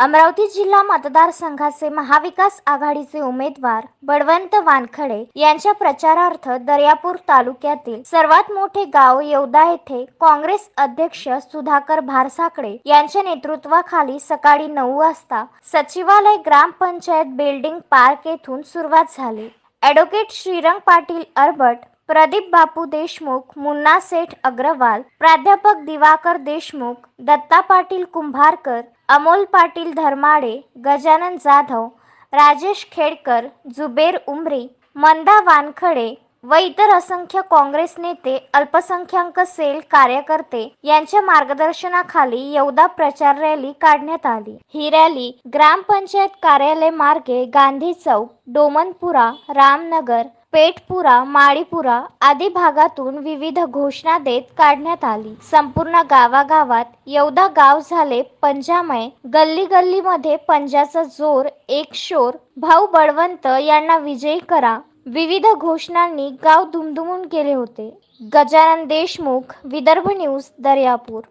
अमरावती जिल्हा मतदारसंघाचे महाविकास आघाडीचे उमेदवार बळवंत वानखडे यांच्या प्रचारार्थ दर्यापूर तालुक्यातील सर्वात मोठे गाव येवदा येथे काँग्रेस अध्यक्ष सुधाकर भारसाकडे यांच्या नेतृत्वाखाली सकाळी 9 वाजता सचिवालय ग्रामपंचायत बिल्डिंग पार्क येथून सुरुवात झाली। ॲडव्होकेट श्रीरंग पाटील अरबट, प्रदीप बापू देशमुख, मुन्ना सेठ अग्रवाल, प्राध्यापक दिवाकर देशमुख, दत्ता पाटील कुंभारकर, अमोल पाटील धर्माडे, गजानन जाधव, राजेश खेडकर, जुबेर उमरी, मंदा वानखडे व इतर असंख्य काँग्रेस नेते, अल्पसंख्याक सेल कार्यकर्ते यांच्या मार्गदर्शनाखाली येवदा प्रचार रॅली काढण्यात आली। ही रॅली ग्रामपंचायत कार्यालय मार्गे गांधी चौक, डोमनपुरा, रामनगर, पेठपुरा, माळीपुरा आदी भागातून विविध घोषणा देत काढण्यात आली। संपूर्ण गावागावात येवदा गाव झाले पंजामय, गल्ली गल्लीमध्ये पंजाचा जोर एक शोर, भाऊ बळवंत यांना विजयी करा विविध घोषणांनी गाव दुमदुमून गेले होते। गजानन देशमुख, विदर्भ न्यूज, दर्यापूर।